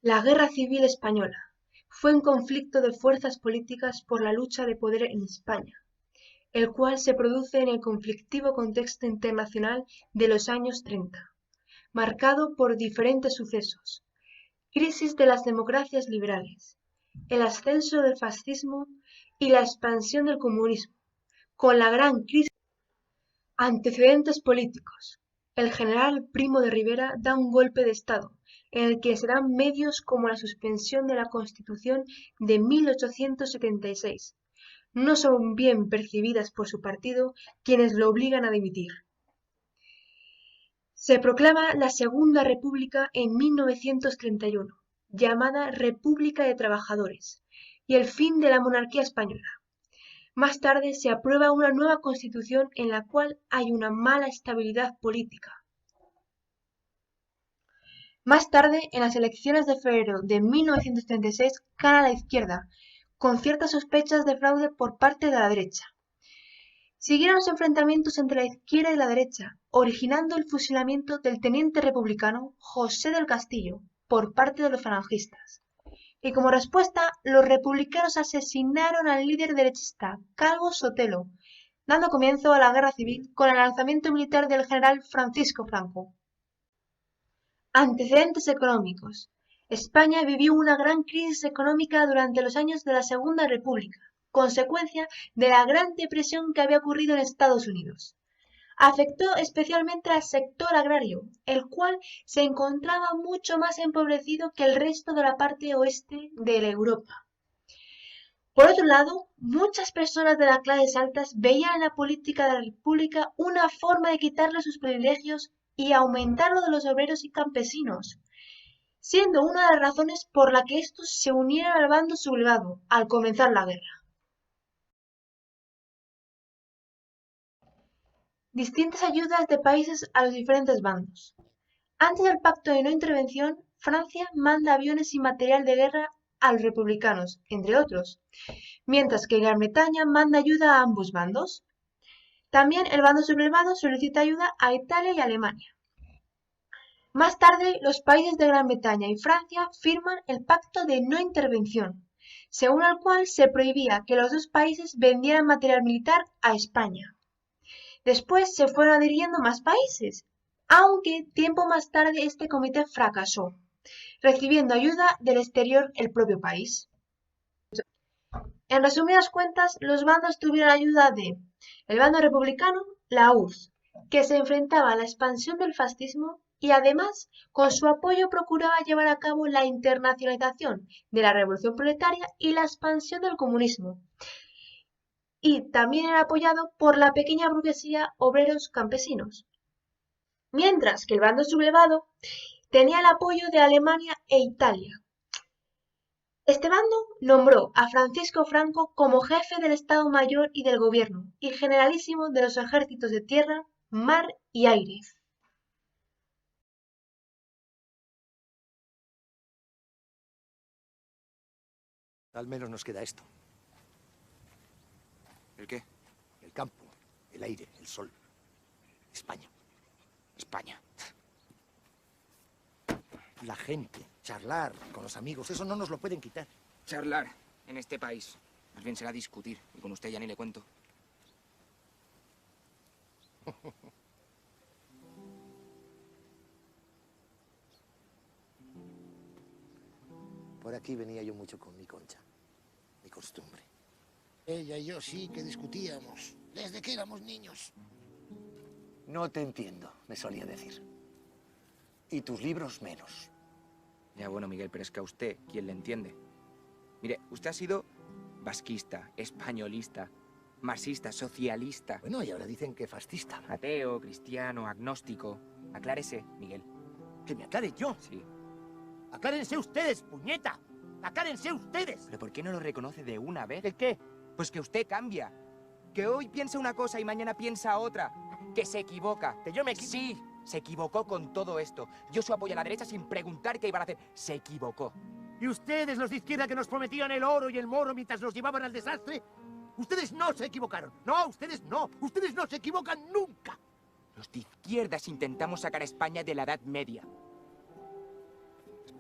La Guerra Civil Española fue un conflicto de fuerzas políticas por la lucha de poder en España, el cual se produce en el conflictivo contexto internacional de los años 30, marcado por diferentes sucesos: crisis de las democracias liberales, el ascenso del fascismo y la expansión del comunismo, con la gran crisis. Antecedentes políticos: el general Primo de Rivera da un golpe de Estado, en el que se dan medios como la suspensión de la Constitución de 1876. No son bien percibidas por su partido, quienes lo obligan a dimitir. Se proclama la Segunda República en 1931, llamada República de Trabajadores, y el fin de la monarquía española. Más tarde se aprueba una nueva constitución en la cual hay una mala estabilidad política. Más tarde, en las elecciones de febrero de 1936, gana la izquierda, con ciertas sospechas de fraude por parte de la derecha. Siguieron los enfrentamientos entre la izquierda y la derecha, originando el fusilamiento del teniente republicano José del Castillo por parte de los falangistas. Y como respuesta, los republicanos asesinaron al líder derechista, Calvo Sotelo, dando comienzo a la Guerra Civil con el lanzamiento militar del general Francisco Franco. Antecedentes económicos: España vivió una gran crisis económica durante los años de la Segunda República, consecuencia de la Gran Depresión que había ocurrido en Estados Unidos. Afectó especialmente al sector agrario, el cual se encontraba mucho más empobrecido que el resto de la parte oeste de la Europa. Por otro lado, muchas personas de las clases altas veían en la política de la República una forma de quitarle sus privilegios y aumentar lo de los obreros y campesinos, siendo una de las razones por la que estos se unieron al bando sublevado al comenzar la guerra. Distintas ayudas de países a los diferentes bandos. Antes del pacto de no intervención, Francia manda aviones y material de guerra a los republicanos, entre otros, mientras que Gran Bretaña manda ayuda a ambos bandos. También el bando sublevado solicita ayuda a Italia y Alemania. Más tarde, los países de Gran Bretaña y Francia firman el pacto de no intervención, según el cual se prohibía que los dos países vendieran material militar a España. Después se fueron adhiriendo más países, aunque tiempo más tarde este comité fracasó, recibiendo ayuda del exterior el propio país. En resumidas cuentas, los bandos tuvieron ayuda de el bando republicano, la URSS, que se enfrentaba a la expansión del fascismo y además con su apoyo procuraba llevar a cabo la internacionalización de la revolución proletaria y la expansión del comunismo. Y también era apoyado por la pequeña burguesía, obreros, campesinos. Mientras que el bando sublevado tenía el apoyo de Alemania e Italia. Este bando nombró a Francisco Franco como jefe del Estado Mayor y del Gobierno y generalísimo de los ejércitos de tierra, mar y aire. Al menos nos queda esto. ¿El qué? El campo, el aire, el sol. España. España. La gente, charlar con los amigos, eso no nos lo pueden quitar. Charlar en este país. Más bien será discutir. Y con usted ya ni le cuento. Por aquí venía yo mucho con mi Concha. Mi costumbre. Ella y yo sí que discutíamos, desde que éramos niños. No te entiendo, me solía decir. Y tus libros menos. Ya bueno, Miguel, pero es que a usted, ¿quién le entiende? Mire, usted ha sido vasquista, españolista, marxista, socialista. Bueno, y ahora dicen que fascista. Ateo, cristiano, agnóstico. Aclárese, Miguel. ¿Que me aclare yo? Sí. ¡Aclárense ustedes, puñeta! ¡Aclárense ustedes! ¿Pero por qué no lo reconoce de una vez? ¿El qué? Pues que usted cambia. Que hoy piensa una cosa y mañana piensa otra. Que se equivoca. ¿Que yo me Sí, se equivocó con todo esto. Yo su apoyo a la derecha sin preguntar qué iban a hacer. Se equivocó. ¿Y ustedes, los de izquierda, que nos prometían el oro y el moro mientras nos llevaban al desastre? Ustedes no se equivocaron. No, ustedes no. Ustedes no se equivocan nunca. Los de izquierdas intentamos sacar a España de la Edad Media.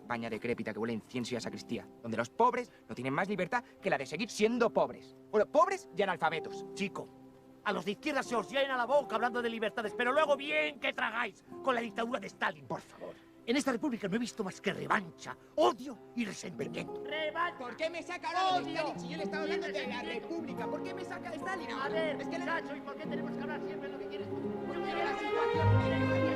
España decrépita que huele a incienso y a sacristía, donde los pobres no tienen más libertad que la de seguir siendo pobres. Bueno, pobres y analfabetos. Chico, a los de izquierda se os llena la boca hablando de libertades, pero luego bien que tragáis con la dictadura de Stalin. Por favor. En esta república no he visto más que revancha, odio y resentimiento. ¡Revancha! ¿Por qué me saca ahora de Stalin si yo le estaba hablando de la república? ¿Por qué me saca de Stalin ahora? A ver, es que muchacho, ¿y por qué tenemos que hablar siempre de lo que quieres tú? Yo quiero la situación,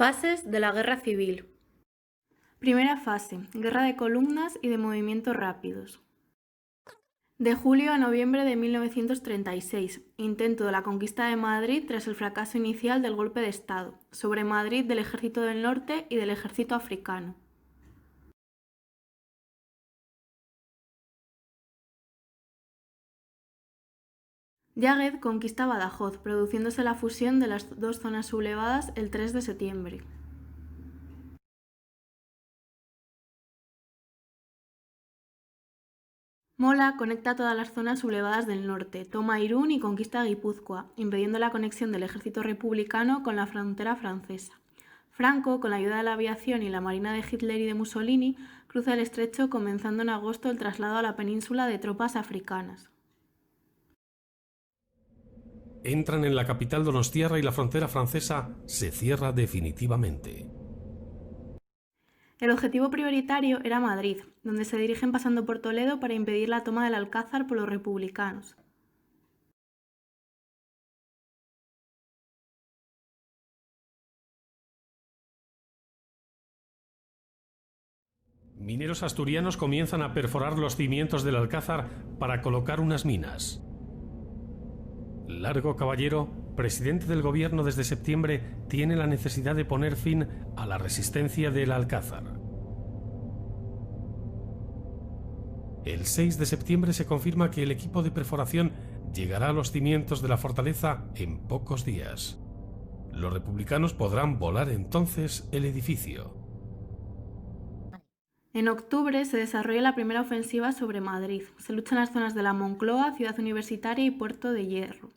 Fases de la Guerra Civil. Primera fase, guerra de columnas y de movimientos rápidos. De julio a noviembre de 1936, intento de la conquista de Madrid tras el fracaso inicial del golpe de Estado, sobre Madrid del Ejército del Norte y del Ejército Africano. Yáguez conquista Badajoz, produciéndose la fusión de las dos zonas sublevadas el 3 de septiembre. Mola conecta todas las zonas sublevadas del norte, toma Irún y conquista Guipúzcoa, impidiendo la conexión del ejército republicano con la frontera francesa. Franco, con la ayuda de la aviación y la marina de Hitler y de Mussolini, cruza el estrecho comenzando en agosto el traslado a la península de tropas africanas. Entran en la capital donostiarra y la frontera francesa se cierra definitivamente. El objetivo prioritario era Madrid, donde se dirigen pasando por Toledo para impedir la toma del Alcázar por los republicanos. Mineros asturianos comienzan a perforar los cimientos del Alcázar para colocar unas minas. Largo Caballero, presidente del gobierno desde septiembre, tiene la necesidad de poner fin a la resistencia del Alcázar. El 6 de septiembre se confirma que el equipo de perforación llegará a los cimientos de la fortaleza en pocos días. Los republicanos podrán volar entonces el edificio. En octubre se desarrolla la primera ofensiva sobre Madrid. Se lucha en las zonas de la Moncloa, Ciudad Universitaria y Puerto de Hierro.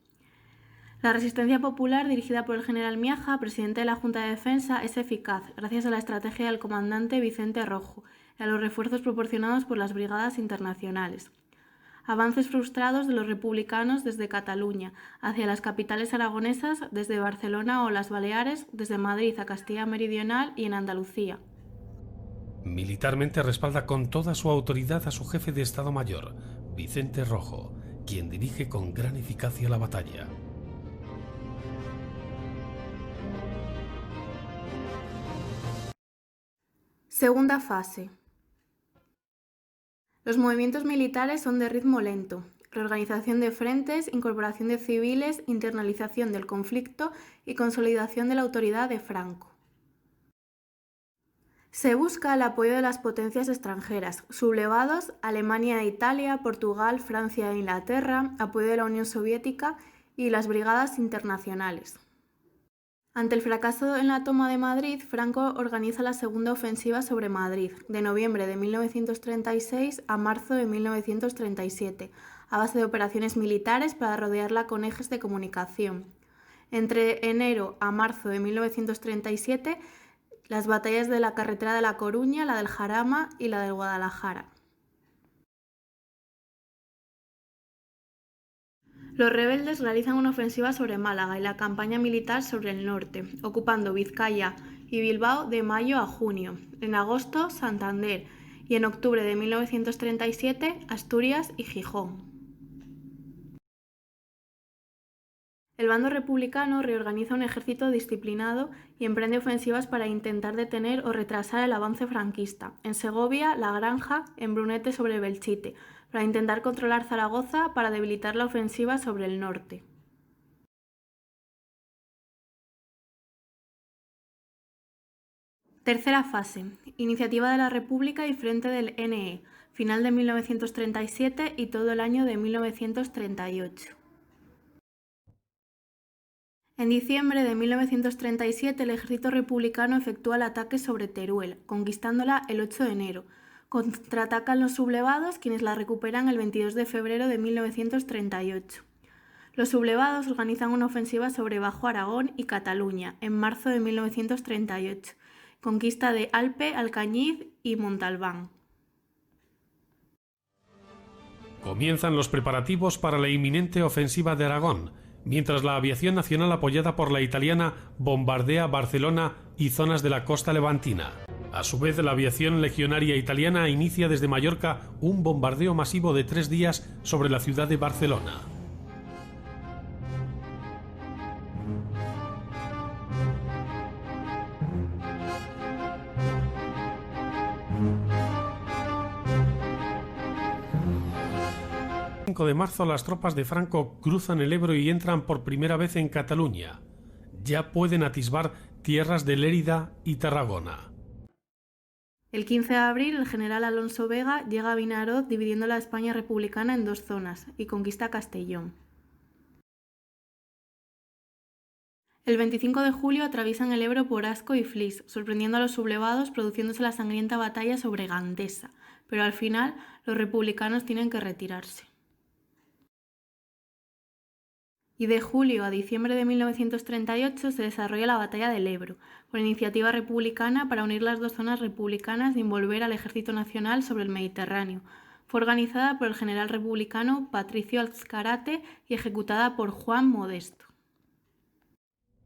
La resistencia popular, dirigida por el general Miaja, presidente de la Junta de Defensa, es eficaz gracias a la estrategia del comandante Vicente Rojo y a los refuerzos proporcionados por las brigadas internacionales. Avances frustrados de los republicanos desde Cataluña hacia las capitales aragonesas, desde Barcelona o las Baleares, desde Madrid a Castilla Meridional y en Andalucía. Militarmente respalda con toda su autoridad a su jefe de Estado Mayor, Vicente Rojo, quien dirige con gran eficacia la batalla. Segunda fase. Los movimientos militares son de ritmo lento. Reorganización de frentes, incorporación de civiles, internalización del conflicto y consolidación de la autoridad de Franco. Se busca el apoyo de las potencias extranjeras, sublevados, Alemania e Italia, Portugal, Francia e Inglaterra, apoyo de la Unión Soviética y las brigadas internacionales. Ante el fracaso en la toma de Madrid, Franco organiza la segunda ofensiva sobre Madrid, de noviembre de 1936 a marzo de 1937, a base de operaciones militares para rodearla con ejes de comunicación. Entre enero a marzo de 1937, las batallas de la carretera de La Coruña, la del Jarama y la del Guadalajara. Los rebeldes realizan una ofensiva sobre Málaga y la campaña militar sobre el norte, ocupando Vizcaya y Bilbao de mayo a junio, en agosto Santander y en octubre de 1937 Asturias y Gijón. El bando republicano reorganiza un ejército disciplinado y emprende ofensivas para intentar detener o retrasar el avance franquista, en Segovia, La Granja, en Brunete sobre Belchite, para intentar controlar Zaragoza para debilitar la ofensiva sobre el norte. Tercera fase. Iniciativa de la República y Frente del NE, final de 1937 y todo el año de 1938. En diciembre de 1937 el ejército republicano efectúa el ataque sobre Teruel, conquistándola el 8 de enero. Contraatacan los sublevados, quienes la recuperan el 22 de febrero de 1938. Los sublevados organizan una ofensiva sobre Bajo Aragón y Cataluña en marzo de 1938, conquista de Alpe, Alcañiz y Montalbán. Comienzan los preparativos para la inminente ofensiva de Aragón, mientras la aviación nacional apoyada por la italiana bombardea Barcelona y zonas de la costa levantina. A su vez, la aviación legionaria italiana inicia desde Mallorca un bombardeo masivo de 3 días sobre la ciudad de Barcelona. El 5 de marzo las tropas de Franco cruzan el Ebro y entran por primera vez en Cataluña. Ya pueden atisbar tierras de Lérida y Tarragona. El 15 de abril, el general Alonso Vega llega a Vinaroz dividiendo la España republicana en 2 zonas y conquista Castellón. El 25 de julio atraviesan el Ebro por Asco y Flix, sorprendiendo a los sublevados, produciéndose la sangrienta batalla sobre Gandesa, pero al final los republicanos tienen que retirarse. Y de julio a diciembre de 1938 se desarrolla la Batalla del Ebro, por iniciativa republicana para unir las 2 zonas republicanas y envolver al Ejército Nacional sobre el Mediterráneo. Fue organizada por el general republicano Patricio Azcárate y ejecutada por Juan Modesto.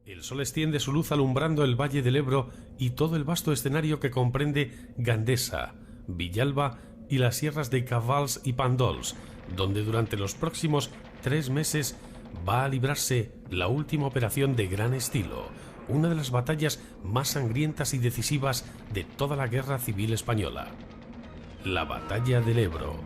El sol extiende su luz alumbrando el valle del Ebro y todo el vasto escenario que comprende Gandesa, Villalba y las sierras de Cavals y Pandols, donde durante los próximos 3 meses va a librarse la última operación de gran estilo, una de las batallas más sangrientas y decisivas de toda la Guerra Civil Española, la Batalla del Ebro.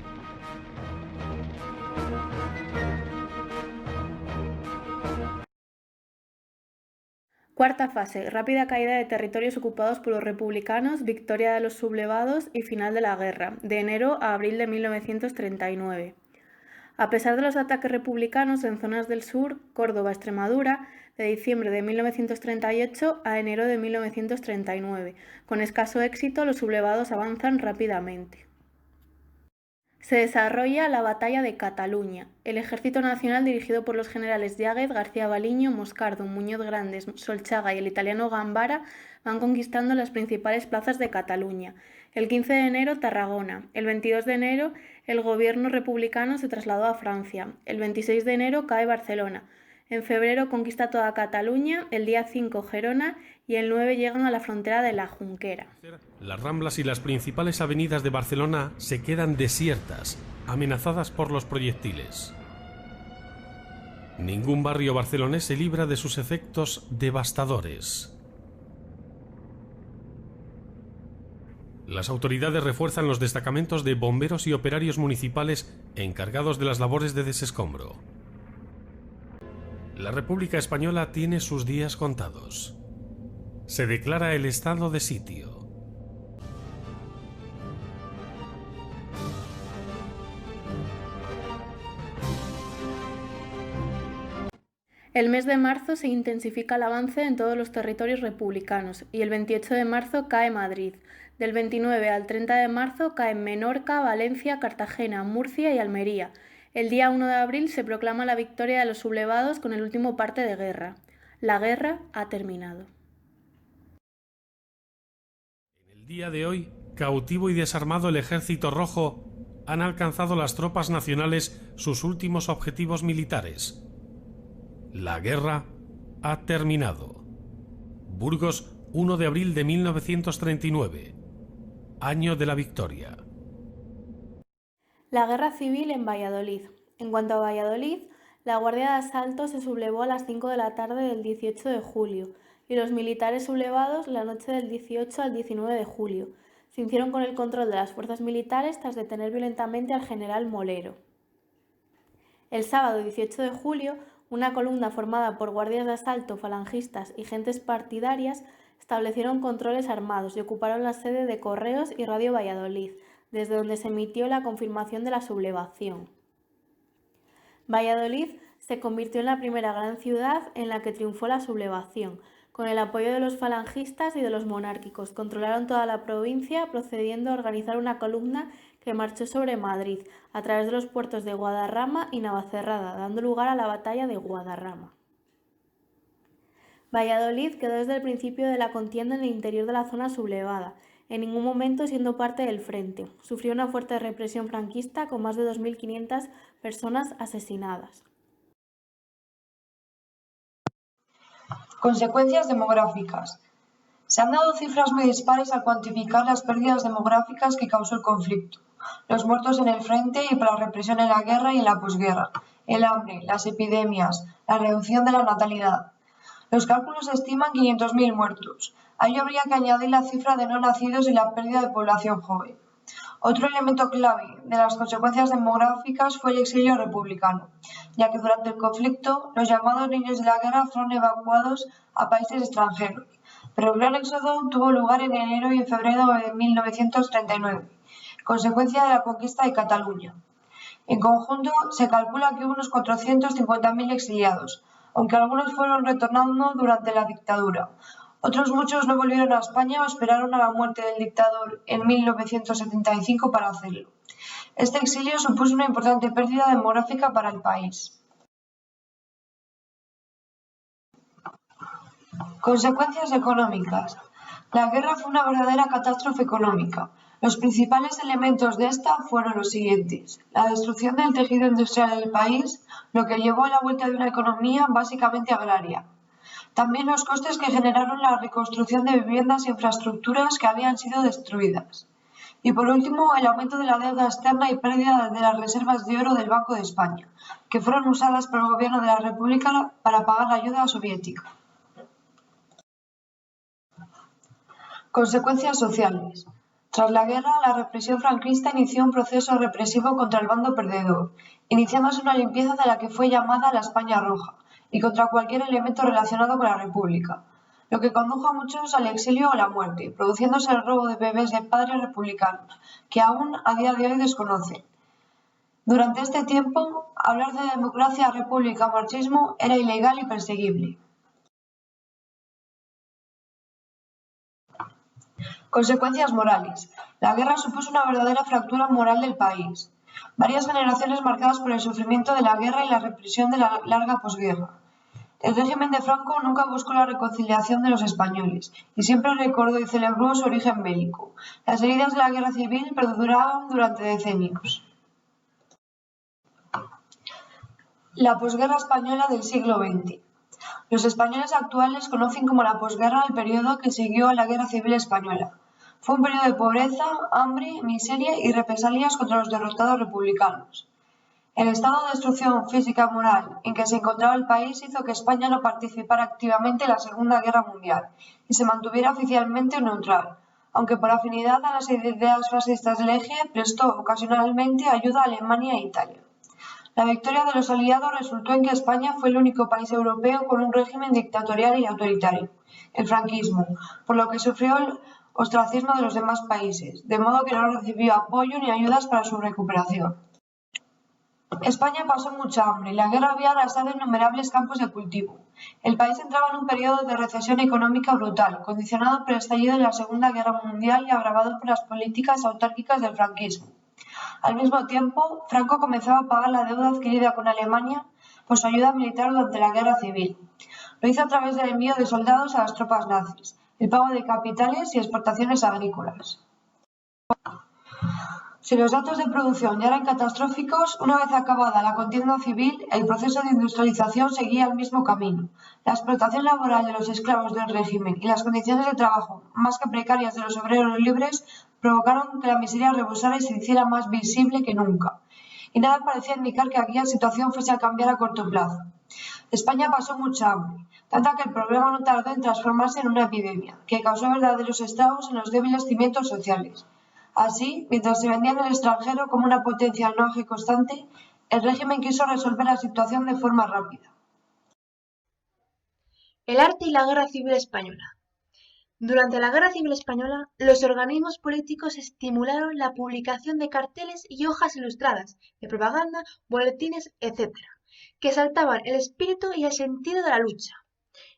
Cuarta fase, rápida caída de territorios ocupados por los republicanos, victoria de los sublevados y final de la guerra, de enero a abril de 1939. A pesar de los ataques republicanos en zonas del sur, Córdoba, Extremadura, de diciembre de 1938 a enero de 1939, con escaso éxito los sublevados avanzan rápidamente. Se desarrolla la Batalla de Cataluña. El Ejército Nacional, dirigido por los generales Yáguez, García Baliño, Moscardo, Muñoz Grandes, Solchaga y el italiano Gambara, van conquistando las principales plazas de Cataluña. El 15 de enero, Tarragona. El 22 de enero, el gobierno republicano se trasladó a Francia. El 26 de enero cae Barcelona. En febrero conquista toda Cataluña, el día 5 Gerona y el 9 llegan a la frontera de la Junquera. Las ramblas y las principales avenidas de Barcelona se quedan desiertas, amenazadas por los proyectiles. Ningún barrio barcelonés se libra de sus efectos devastadores. Las autoridades refuerzan los destacamentos de bomberos y operarios municipales encargados de las labores de desescombro. La República Española tiene sus días contados. Se declara el estado de sitio. El mes de marzo se intensifica el avance en todos los territorios republicanos y el 28 de marzo cae Madrid. Del 29 al 30 de marzo caen Menorca, Valencia, Cartagena, Murcia y Almería. El día 1 de abril se proclama la victoria de los sublevados con el último parte de guerra. La guerra ha terminado. En el día de hoy, cautivo y desarmado el Ejército Rojo, han alcanzado las tropas nacionales sus últimos objetivos militares. La guerra ha terminado. Burgos, 1 de abril de 1939. Año de la victoria. La guerra civil en Valladolid. En cuanto a Valladolid, la Guardia de Asalto se sublevó a las 5 de la tarde del 18 de julio y los militares sublevados la noche del 18 al 19 de julio. Se hicieron con el control de las fuerzas militares tras detener violentamente al general Molero. El sábado 18 de julio, una columna formada por guardias de asalto, falangistas y gentes partidarias establecieron controles armados y ocuparon la sede de Correos y Radio Valladolid, desde donde se emitió la confirmación de la sublevación. Valladolid se convirtió en la primera gran ciudad en la que triunfó la sublevación. Con el apoyo de los falangistas y de los monárquicos, controlaron toda la provincia, procediendo a organizar una columna que marchó sobre Madrid a través de los puertos de Guadarrama y Navacerrada, dando lugar a la batalla de Guadarrama. Valladolid quedó desde el principio de la contienda en el interior de la zona sublevada, en ningún momento siendo parte del frente. Sufrió una fuerte represión franquista con más de 2.500 personas asesinadas. Consecuencias demográficas. Se han dado cifras muy dispares al cuantificar las pérdidas demográficas que causó el conflicto, los muertos en el frente y por la represión en la guerra y en la posguerra, el hambre, las epidemias, la reducción de la natalidad. Los cálculos estiman 500.000 muertos. A ello habría que añadir la cifra de no nacidos y la pérdida de población joven. Otro elemento clave de las consecuencias demográficas fue el exilio republicano, ya que durante el conflicto los llamados niños de la guerra fueron evacuados a países extranjeros, pero el gran éxodo tuvo lugar en enero y en febrero de 1939, consecuencia de la conquista de Cataluña. En conjunto, se calcula que hubo unos 450.000 exiliados, aunque algunos fueron retornando durante la dictadura. Otros muchos no volvieron a España o esperaron a la muerte del dictador en 1975 para hacerlo. Este exilio supuso una importante pérdida demográfica para el país. Consecuencias económicas. La guerra fue una verdadera catástrofe económica. Los principales elementos de esta fueron los siguientes: la destrucción del tejido industrial del país, lo que llevó a la vuelta de una economía básicamente agraria. También los costes que generaron la reconstrucción de viviendas e infraestructuras que habían sido destruidas. Y por último, el aumento de la deuda externa y pérdida de las reservas de oro del Banco de España, que fueron usadas por el gobierno de la República para pagar la ayuda soviética. Consecuencias sociales. Tras la guerra, la represión franquista inició un proceso represivo contra el bando perdedor, iniciándose una limpieza de la que fue llamada la España Roja, y contra cualquier elemento relacionado con la República, lo que condujo a muchos al exilio o la muerte, produciéndose el robo de bebés de padres republicanos, que aún a día de hoy desconocen. Durante este tiempo, hablar de democracia, república o marxismo era ilegal y perseguible. Consecuencias morales. La guerra supuso una verdadera fractura moral del país. Varias generaciones marcadas por el sufrimiento de la guerra y la represión de la larga posguerra. El régimen de Franco nunca buscó la reconciliación de los españoles y siempre recordó y celebró su origen bélico. Las heridas de la guerra civil perduraron durante decenios. La posguerra española del siglo XX. Los españoles actuales conocen como la posguerra el periodo que siguió a la Guerra Civil Española. Fue un periodo de pobreza, hambre, miseria y represalias contra los derrotados republicanos. El estado de destrucción física y moral en que se encontraba el país hizo que España no participara activamente en la Segunda Guerra Mundial y se mantuviera oficialmente neutral, aunque por afinidad a las ideas fascistas del eje prestó ocasionalmente ayuda a Alemania e Italia. La victoria de los aliados resultó en que España fue el único país europeo con un régimen dictatorial y autoritario, el franquismo, por lo que sufrió el ostracismo de los demás países, de modo que no recibió apoyo ni ayudas para su recuperación. España pasó mucha hambre y la guerra había arrasado innumerables campos de cultivo. El país entraba en un periodo de recesión económica brutal, condicionado por el estallido de la Segunda Guerra Mundial y agravado por las políticas autárquicas del franquismo. Al mismo tiempo, Franco comenzaba a pagar la deuda adquirida con Alemania por su ayuda militar durante la Guerra Civil. Lo hizo a través del envío de soldados a las tropas nazis, el pago de capitales y exportaciones agrícolas. Si los datos de producción ya eran catastróficos, una vez acabada la contienda civil, el proceso de industrialización seguía el mismo camino. La explotación laboral de los esclavos del régimen y las condiciones de trabajo, más que precarias de los obreros libres, provocaron que la miseria rebosara y se hiciera más visible que nunca. Y nada parecía indicar que aquella situación fuese a cambiar a corto plazo. España pasó mucha hambre, tanta que el problema no tardó en transformarse en una epidemia, que causó verdaderos estragos en los débiles cimientos sociales. Así, mientras se vendía en el extranjero como una potencia en auge constante, el régimen quiso resolver la situación de forma rápida. El arte y la Guerra Civil Española. Durante la Guerra Civil Española, los organismos políticos estimularon la publicación de carteles y hojas ilustradas, de propaganda, boletines, etc., que exaltaban el espíritu y el sentido de la lucha,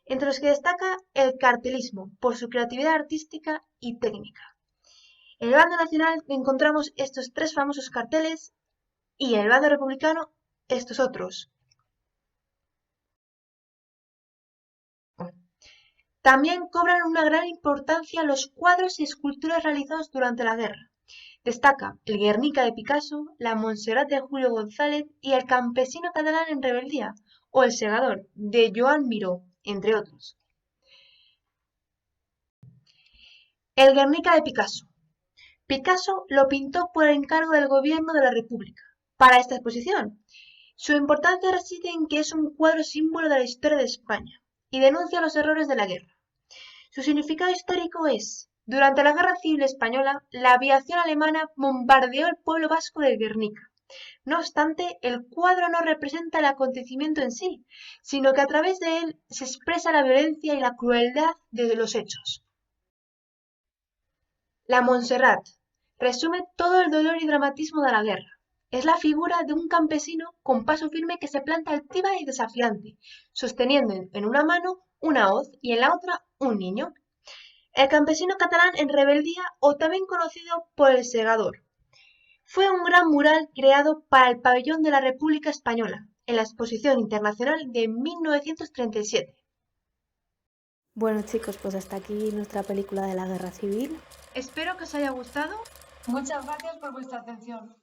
entre los que destaca el cartelismo por su creatividad artística y técnica. En el bando nacional encontramos estos 3 famosos carteles y en el bando republicano estos otros. También cobran una gran importancia los cuadros y esculturas realizados durante la guerra. Destaca el Guernica de Picasso, la Montserrat de Julio González y el Campesino catalán en rebeldía, o El segador, de Joan Miró, entre otros. El Guernica de Picasso. Picasso lo pintó por encargo del Gobierno de la República, para esta exposición. Su importancia reside en que es un cuadro símbolo de la historia de España y denuncia los errores de la guerra. Su significado histórico es: durante la Guerra Civil Española, la aviación alemana bombardeó el pueblo vasco de Guernica. No obstante, el cuadro no representa el acontecimiento en sí, sino que a través de él se expresa la violencia y la crueldad de los hechos. La Montserrat resume todo el dolor y dramatismo de la guerra. Es la figura de un campesino con paso firme que se planta altiva y desafiante, sosteniendo en una mano una hoz y en la otra un niño. El campesino catalán en rebeldía, o también conocido por El segador, fue un gran mural creado para el pabellón de la República Española en la Exposición Internacional de 1937. Bueno chicos, pues hasta aquí nuestra película de la Guerra Civil. Espero que os haya gustado. Muchas gracias por vuestra atención.